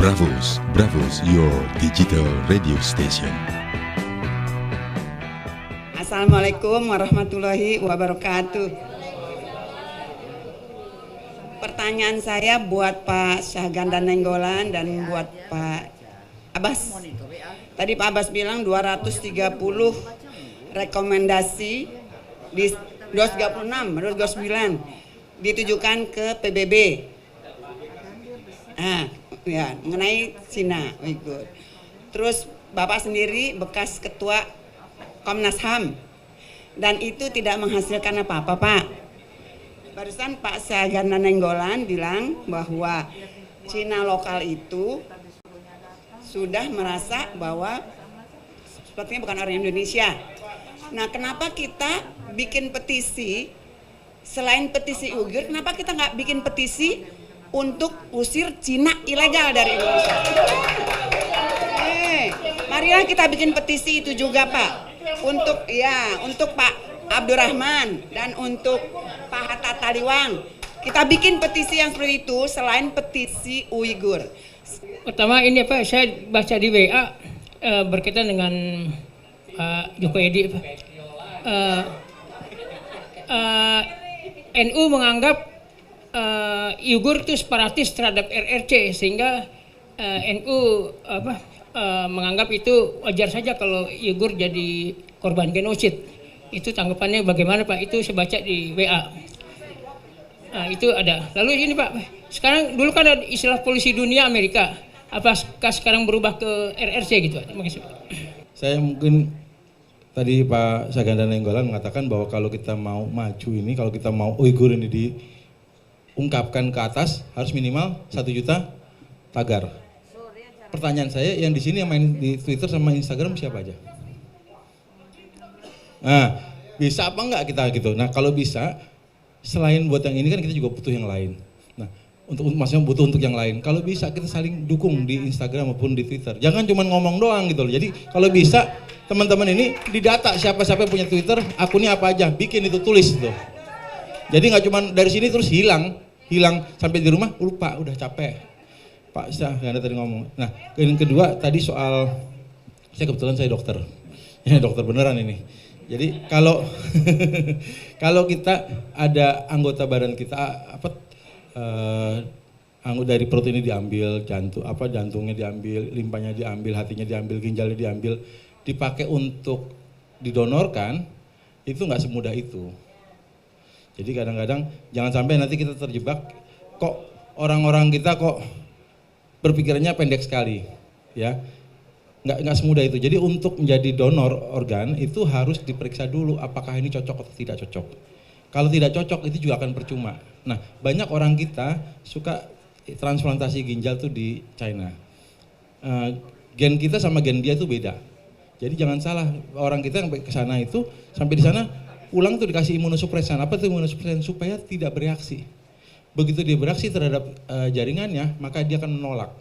Bravos, your digital radio station. Assalamualaikum warahmatullahi wabarakatuh. Pertanyaan saya buat Pak Syahganda Nainggolan dan buat Pak Abbas. Tadi Pak Abbas bilang 230 rekomendasi di 236, 229 ditujukan ke PBB. Ya, mengenai Cina Uighur. Terus Bapak sendiri bekas ketua Komnas HAM dan itu tidak menghasilkan apa-apa, Pak. Barusan Pak Syahganda Nainggolan bilang bahwa Cina lokal itu sudah merasa bahwa sepertinya bukan orang Indonesia. Nah, kenapa kita bikin petisi selain petisi Uighur, kenapa kita nggak bikin petisi untuk usir Cina ilegal dari Indonesia? Marilah kita bikin petisi itu juga, Pak. Untuk Pak Abdurrahman dan untuk Pak Hatta Taliwang. Kita bikin petisi yang seperti itu selain petisi Uighur. Pertama ini apa? Saya baca di WA berkaitan dengan Joko Edi. NU menganggap Uighur itu separatis terhadap RRC sehingga NU menganggap itu wajar saja kalau Uighur jadi korban genosid. Itu tanggapannya bagaimana, Pak? Itu saya baca di WA. Nah, itu ada. Lalu ini, Pak, sekarang dulu kan ada istilah polisi dunia Amerika. Apakah sekarang berubah ke RRC gitu? Terima kasih, Pak. Saya mungkin tadi Pak Syahganda Nainggolan mengatakan bahwa kalau kita mau maju ini, kalau kita mau Uighur ini diungkapkan ke atas harus minimal 1 juta tagar. Pertanyaan saya, yang di sini yang main di Twitter sama Instagram siapa aja? Nah, bisa apa enggak kita gitu? Nah, kalau bisa, selain buat yang ini kan kita juga butuh yang lain. Nah, maksudnya butuh untuk yang lain. Kalau bisa kita saling dukung di Instagram maupun di Twitter. Jangan cuma ngomong doang gitu loh. Jadi kalau bisa teman-teman ini didata siapa-siapa yang punya Twitter, akunnya apa aja, bikin itu, tulis itu. Jadi nggak cuma dari sini terus hilang sampai di rumah lupa, udah capek. Pak Syahganda tadi ngomong. Nah, yang kedua tadi soal, saya kebetulan saya dokter, ya dokter beneran ini. Jadi kalau kalau kita ada anggota badan kita anggota dari perut ini diambil, jantungnya diambil, limpahnya diambil, hatinya diambil, ginjalnya diambil, dipakai untuk didonorkan, itu nggak semudah itu. Jadi kadang-kadang jangan sampai nanti kita terjebak, kok orang-orang kita kok berpikirannya pendek sekali, ya. Nggak semudah itu. Jadi untuk menjadi donor organ itu harus diperiksa dulu apakah ini cocok atau tidak cocok. Kalau tidak cocok itu juga akan percuma. Nah, banyak orang kita suka transplantasi ginjal tuh di China. Gen kita sama gen dia tuh beda. Jadi jangan salah, orang kita yang ke sana itu sampai di sana pulang tuh dikasih imunosupresan. Apa tuh imunosupresan? Supaya tidak bereaksi. Begitu dia bereaksi terhadap jaringannya, maka dia akan menolak.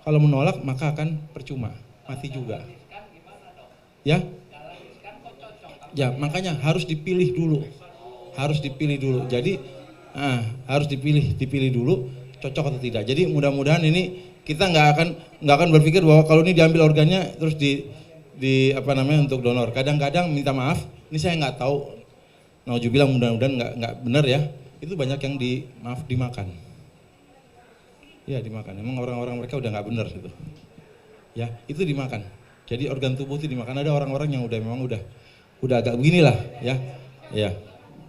Kalau menolak maka akan percuma, mati juga. Ya, makanya harus dipilih dulu. Jadi harus dipilih dulu cocok atau tidak. Jadi mudah-mudahan ini kita nggak akan berpikir bahwa kalau ini diambil organnya terus untuk donor. Kadang-kadang minta maaf, ini saya nggak tahu. Nauzubillah, mudah-mudahan nggak benar ya. Itu banyak yang dimakan. Ya dimakan. Emang orang-orang mereka udah nggak benar itu. Ya itu dimakan. Jadi organ tubuh itu dimakan. Ada orang-orang yang udah agak beginilah ya. Ya.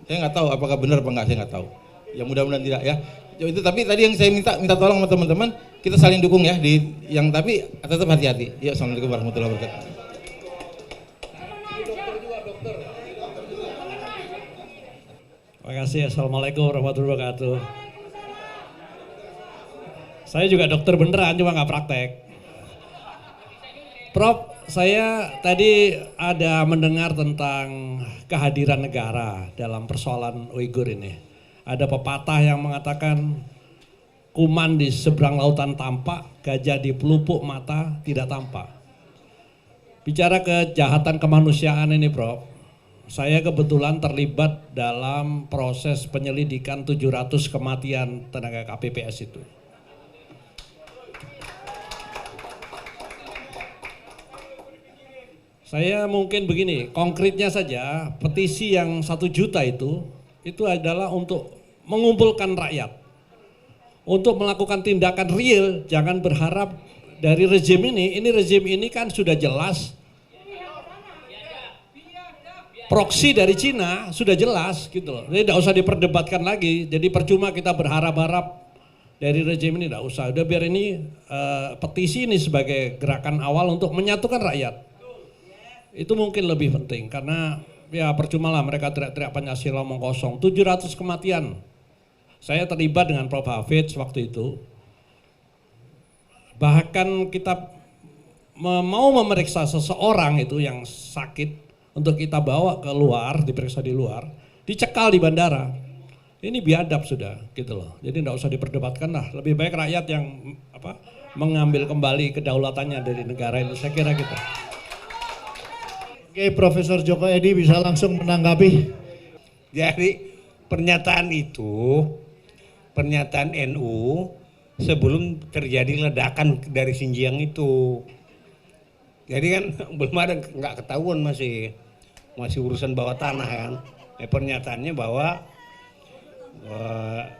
Saya nggak tahu apakah benar apa nggak, saya nggak tahu. Ya mudah-mudahan tidak ya. Itu tapi tadi yang saya minta tolong sama teman-teman, kita saling dukung ya tapi tetap hati-hati. Ya, assalamualaikum warahmatullahi wabarakatuh. Terima kasih. Assalamualaikum warahmatullahi wabarakatuh. Saya juga dokter beneran, cuma nggak praktek. Prof, saya tadi ada mendengar tentang kehadiran negara dalam persoalan Uighur ini. Ada pepatah yang mengatakan kuman di seberang lautan tampak, gajah di pelupuk mata tidak tampak. Bicara kejahatan kemanusiaan ini, Prof, saya kebetulan terlibat dalam proses penyelidikan 700 kematian tenaga KPPS itu. Saya mungkin begini, konkretnya saja, petisi yang 1 juta itu adalah untuk mengumpulkan rakyat. Untuk melakukan tindakan real, jangan berharap dari rezim ini kan sudah jelas. Proksi dari Cina sudah jelas gitu loh. Jadi tidak usah diperdebatkan lagi. Jadi percuma kita berharap-harap dari rezim ini, tidak usah. Udah biar ini petisi ini sebagai gerakan awal untuk menyatukan rakyat. Itu mungkin lebih penting karena ya percuma lah mereka teriak-teriak Pancasila omong kosong. 700 kematian. Saya terlibat dengan Prof. Hafidz waktu itu. Bahkan kita mau memeriksa seseorang itu yang sakit untuk kita bawa ke luar, diperiksa di luar, dicekal di bandara. Ini biadab sudah gitu loh. Jadi tidak usah diperdebatkan lah. Lebih baik rakyat yang mengambil kembali kedaulatannya dari negara ini. Saya kira gitu. Oke, Profesor Djoko Edi bisa langsung menanggapi. Jadi pernyataan NU sebelum terjadi ledakan dari Xinjiang itu. Jadi kan belum ada, nggak ketahuan masih urusan bawah tanah kan. Pernyataannya bahwa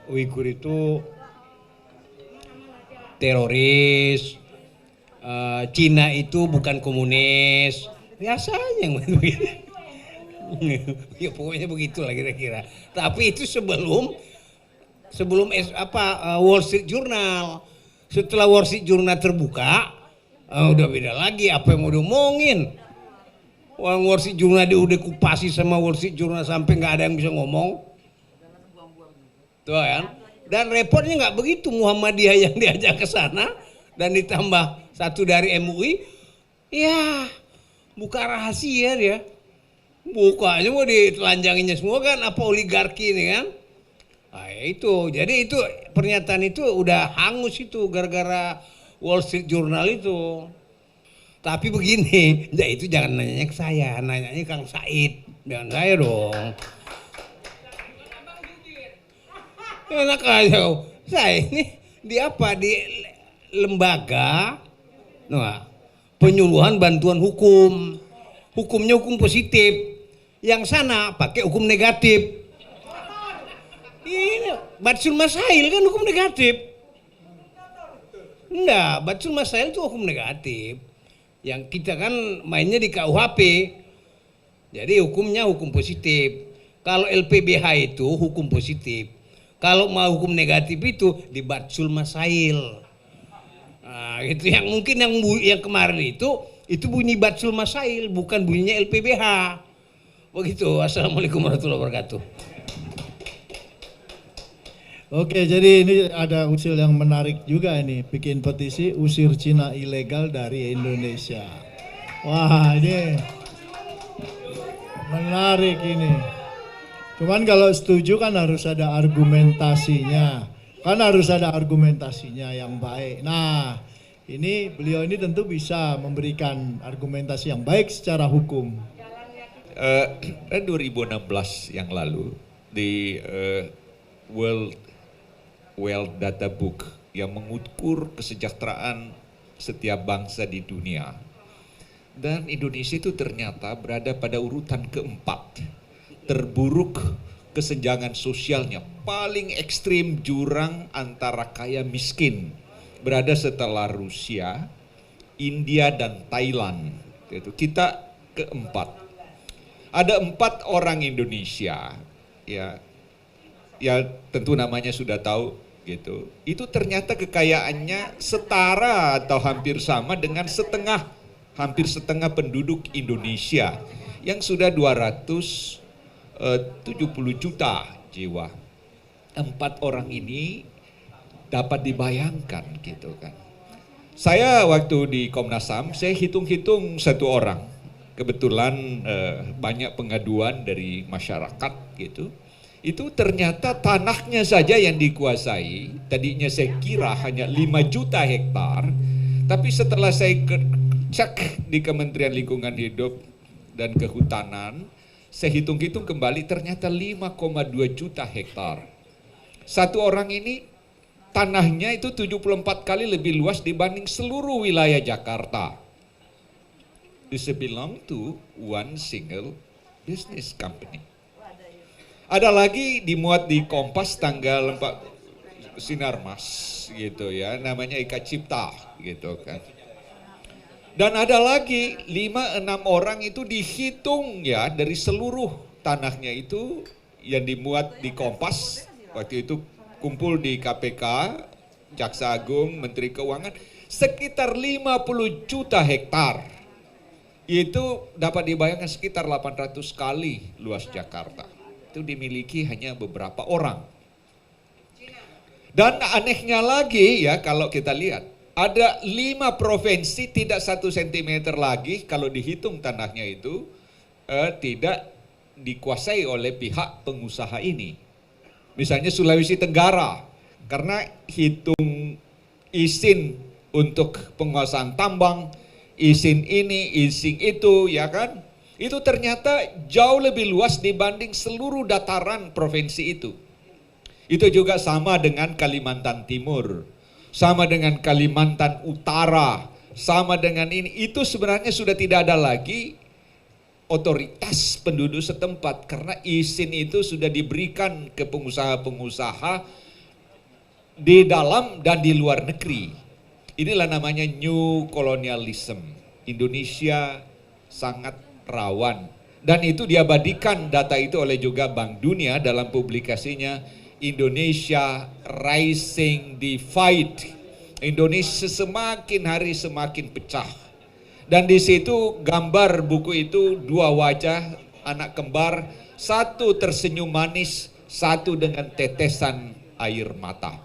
Uighur itu teroris, Cina itu bukan komunis. Biasanya begitu. Ya pokoknya begitulah kira-kira. Tapi itu sebelum Wall Street Journal. Setelah Wall Street Journal terbuka, udah beda lagi apa yang mau diomongin. Wall Street Journal udah kupasi sama Wall Street Journal sampai nggak ada yang bisa ngomong. Tuh kan. Dan repotnya nggak begitu, Muhammadiyah yang diajak ke sana dan ditambah satu dari MUI, ya buka rahasia dia. Bukanya mau ditelanjanginya semua kan, apa oligarki ini kan. Nah, itu. Jadi itu pernyataan itu udah hangus itu gara-gara Wall Street Journal itu. Tapi begini, ya itu jangan nanyanya ke saya, nanyanya Kang Said. Jangan saya dong. Enak aja. Saya ini di lembaga penyuluhan bantuan hukum. Hukumnya hukum positif. Yang sana pakai hukum negatif. Ini Batsul Masail kan hukum negatif. Enggak, Batsul Masail itu hukum negatif. Yang kita kan mainnya di KUHP. Jadi hukumnya hukum positif. Kalau LPBH itu hukum positif. Kalau mau hukum negatif itu di Batsul Masail. Nah, itu yang mungkin yang kemarin itu bunyi Batsul Masail, bukan bunyinya LPBH. Begitu. Assalamualaikum warahmatullahi wabarakatuh. Oke, jadi ini ada usul yang menarik juga ini, bikin petisi usir Cina ilegal dari Indonesia. Wah, ini menarik ini. Cuman kalau setuju kan harus ada argumentasinya. Kan harus ada argumentasinya yang baik. Nah, ini beliau ini tentu bisa memberikan argumentasi yang baik secara hukum. Pada 2016 yang lalu di World Data Book yang mengukur kesejahteraan setiap bangsa di dunia. Dan Indonesia itu ternyata berada pada urutan keempat. Terburuk kesenjangan sosialnya, paling ekstrim jurang antara kaya miskin. Berada setelah Rusia, India dan Thailand. Kita keempat. Ada 4 orang Indonesia, ya tentu namanya sudah tahu gitu. Itu ternyata kekayaannya setara atau hampir sama dengan hampir setengah penduduk Indonesia yang sudah 270 juta jiwa. 4 orang ini dapat dibayangkan gitu kan. Saya waktu di Komnas HAM, saya hitung-hitung 1 orang. Kebetulan banyak pengaduan dari masyarakat gitu. Itu ternyata tanahnya saja yang dikuasai, tadinya saya kira hanya 5 juta hektar, tapi setelah saya cek di Kementerian Lingkungan Hidup dan Kehutanan, saya hitung-hitung kembali ternyata 5,2 juta hektar. 1 orang ini tanahnya itu 74 kali lebih luas dibanding seluruh wilayah Jakarta. This belong to one single business company. Ada lagi dimuat di Kompas tanggal 4 Sinarmas gitu ya, namanya Ika Cipta gitu kan. Dan ada lagi 5-6 orang itu dihitung ya dari seluruh tanahnya itu yang dimuat di Kompas. Waktu itu kumpul di KPK, Jaksa Agung, Menteri Keuangan, sekitar 50 juta hektar. Itu dapat dibayangkan sekitar 800 kali luas Jakarta. Itu dimiliki hanya beberapa orang. Dan anehnya lagi ya kalau kita lihat, ada 5 provinsi tidak 1 cm lagi kalau dihitung tanahnya itu tidak dikuasai oleh pihak pengusaha ini. Misalnya Sulawesi Tenggara, karena hitung izin untuk penguasaan tambang, izin ini, izin itu ya kan, itu ternyata jauh lebih luas dibanding seluruh dataran provinsi itu. Itu juga sama dengan Kalimantan Timur. Sama dengan Kalimantan Utara, sama dengan ini, itu sebenarnya sudah tidak ada lagi otoritas penduduk setempat karena izin itu sudah diberikan ke pengusaha-pengusaha di dalam dan di luar negeri. Inilah namanya new colonialism. Indonesia sangat rawan dan itu diabadikan data itu oleh juga Bank Dunia dalam publikasinya Indonesia Rising Divide. Indonesia semakin hari semakin pecah. Dan di situ gambar buku itu 2 wajah anak kembar, satu tersenyum manis, satu dengan tetesan air mata.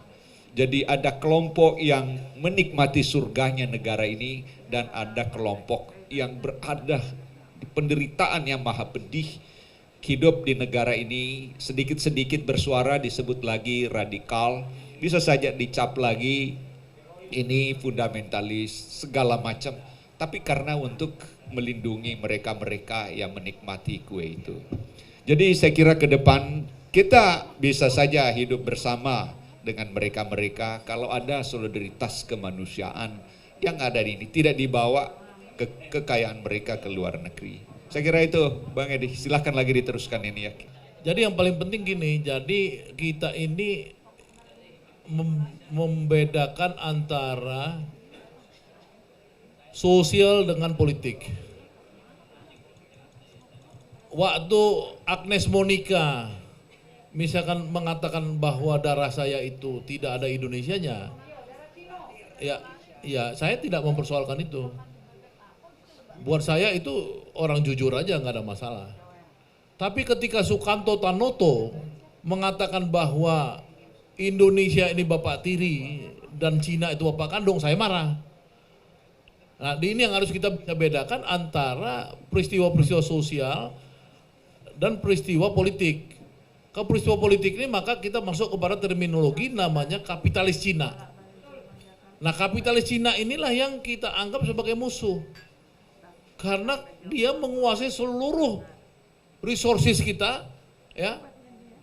Jadi ada kelompok yang menikmati surganya negara ini dan ada kelompok yang berada di penderitaan yang maha pedih. Hidup di negara ini sedikit-sedikit bersuara disebut lagi radikal, bisa saja dicap lagi ini fundamentalis segala macam, tapi karena untuk melindungi mereka-mereka yang menikmati kue itu. Jadi saya kira ke depan kita bisa saja hidup bersama dengan mereka-mereka kalau ada solidaritas kemanusiaan yang ada di ini, tidak dibawa kekayaan mereka ke luar negeri. Saya kira itu, Bang Edi, silahkan lagi diteruskan ini ya. Jadi yang paling penting gini, jadi kita ini membedakan antara sosial dengan politik. Waktu Agnes Monica misalkan mengatakan bahwa darah saya itu tidak ada Indonesianya, ya saya tidak mempersoalkan itu. Buat saya itu orang jujur aja, nggak ada masalah. Tapi ketika Sukanto Tanoto mengatakan bahwa Indonesia ini bapak tiri dan Cina itu bapak kandung, saya marah. Nah, ini yang harus kita bedakan antara peristiwa-peristiwa sosial dan peristiwa politik. Ke peristiwa politik ini maka kita masuk kepada terminologi namanya kapitalis Cina. Nah, kapitalis Cina inilah yang kita anggap sebagai musuh. Karena dia menguasai seluruh resources kita ya,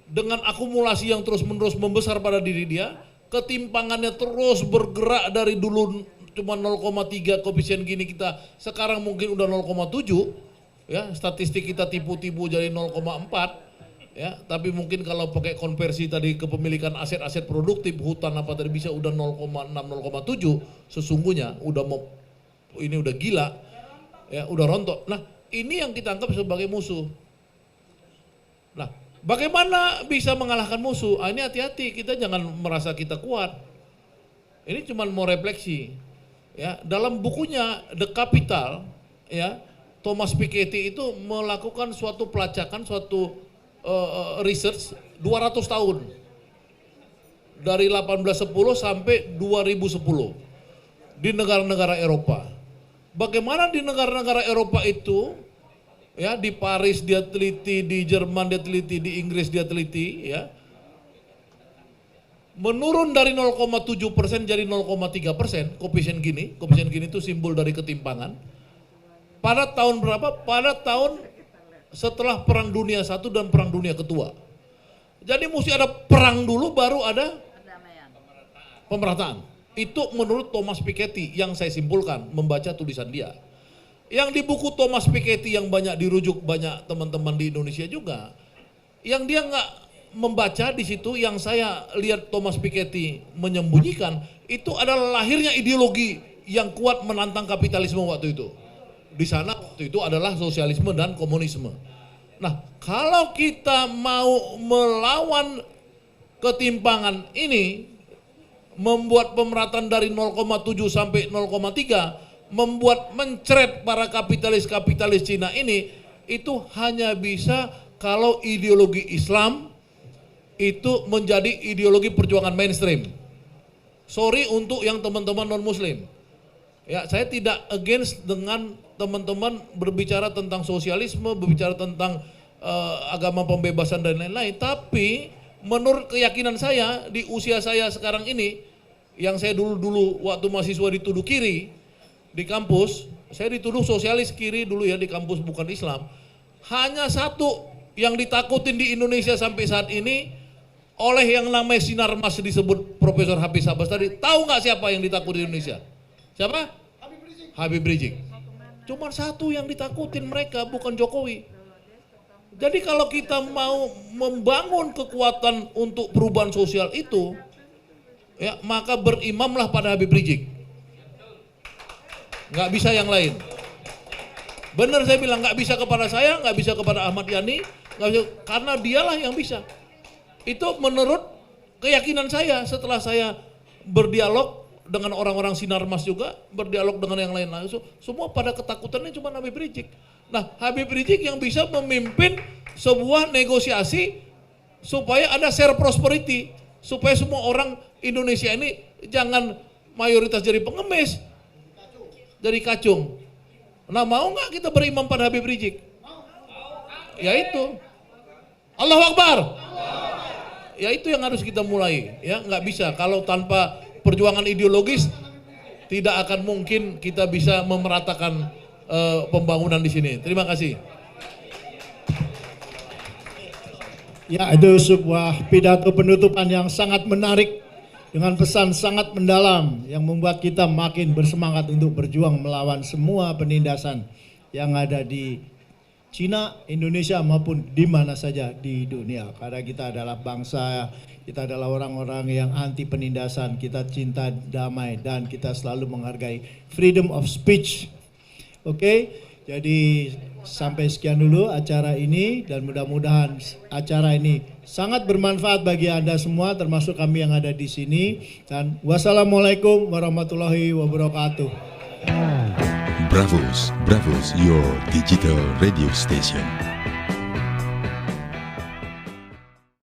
dengan akumulasi yang terus-menerus membesar pada diri dia, ketimpangannya terus bergerak dari dulu cuma 0,3 koefisien gini kita, sekarang mungkin udah 0,7 ya, statistik kita tipu-tipu jadi 0,4 ya, tapi mungkin kalau pakai konversi tadi kepemilikan aset-aset produktif, hutan apa tadi bisa udah 0,6 0,7 sesungguhnya udah mau, ini udah gila. Ya, udah rontok. Nah, ini yang kita anggap sebagai musuh. Nah, bagaimana bisa mengalahkan musuh? Ini hati-hati, kita jangan merasa kita kuat. Ini cuma mau refleksi. Ya, dalam bukunya The Capital, ya, Thomas Piketty itu melakukan suatu pelacakan, suatu research 200 tahun. Dari 1810 sampai 2010 di negara-negara Eropa. Bagaimana di negara-negara Eropa itu, ya di Paris dia teliti, di Jerman dia teliti, di Inggris dia teliti, ya menurun dari 0,7% jadi 0,3%, koefisien gini itu simbol dari ketimpangan. Pada tahun berapa? Pada tahun setelah Perang Dunia I dan Perang Dunia Kedua. Jadi mesti ada perang dulu baru ada pemerataan. Itu menurut Thomas Piketty yang saya simpulkan membaca tulisan dia. Yang di buku Thomas Piketty yang banyak dirujuk banyak teman-teman di Indonesia juga, yang dia nggak membaca di situ, yang saya lihat Thomas Piketty menyembunyikan, itu adalah lahirnya ideologi yang kuat menantang kapitalisme waktu itu. Di sana waktu itu adalah sosialisme dan komunisme. Nah, kalau kita mau melawan ketimpangan ini, membuat pemerataan dari 0,7 sampai 0,3, membuat mencret para kapitalis-kapitalis Cina ini, itu hanya bisa kalau ideologi Islam itu menjadi ideologi perjuangan mainstream. Sorry untuk yang teman-teman non-muslim. Ya, saya tidak against dengan teman-teman berbicara tentang sosialisme, berbicara tentang agama pembebasan dan lain-lain. Tapi menurut keyakinan saya di usia saya sekarang ini, yang saya dulu waktu mahasiswa dituduh kiri di kampus, saya dituduh sosialis kiri dulu ya di kampus bukan Islam. Hanya satu yang ditakutin di Indonesia sampai saat ini oleh yang namanya Sinarmas disebut Profesor Hafiz Abbas tadi. Tahu nggak siapa yang ditakutin di Indonesia? Siapa? Habib Rizik. Cuma satu yang ditakutin mereka, bukan Jokowi. Jadi kalau kita mau membangun kekuatan untuk perubahan sosial itu, ya maka berimamlah pada Habib Rizik. Nggak bisa yang lain. Benar saya bilang, nggak bisa kepada saya, nggak bisa kepada Ahmad Yani, nggak bisa, karena dialah yang bisa. Itu menurut keyakinan saya setelah saya berdialog dengan orang-orang Sinarmas juga, berdialog dengan yang lain langsung, semua pada ketakutannya cuma Habib Rizik. Nah, Habib Rizik yang bisa memimpin sebuah negosiasi supaya ada share prosperity, supaya semua orang Indonesia ini jangan mayoritas jadi pengemis, jadi kacung. Nah, mau nggak kita berimam pada Habib Rizik? Ya itu. Allahu Akbar. Ya itu yang harus kita mulai. Ya nggak bisa kalau tanpa perjuangan ideologis tidak akan mungkin kita bisa memeratakan pembangunan di sini. Terima kasih. Ya, itu sebuah pidato penutupan yang sangat menarik dengan pesan sangat mendalam yang membuat kita makin bersemangat untuk berjuang melawan semua penindasan yang ada di Cina, Indonesia maupun di mana saja di dunia. Karena kita adalah bangsa, kita adalah orang-orang yang anti penindasan, kita cinta damai dan kita selalu menghargai freedom of speech. Oke, jadi sampai sekian dulu acara ini dan mudah-mudahan acara ini sangat bermanfaat bagi Anda semua termasuk kami yang ada di sini, dan wassalamualaikum warahmatullahi wabarakatuh. Bravos, Bravos, your digital radio station.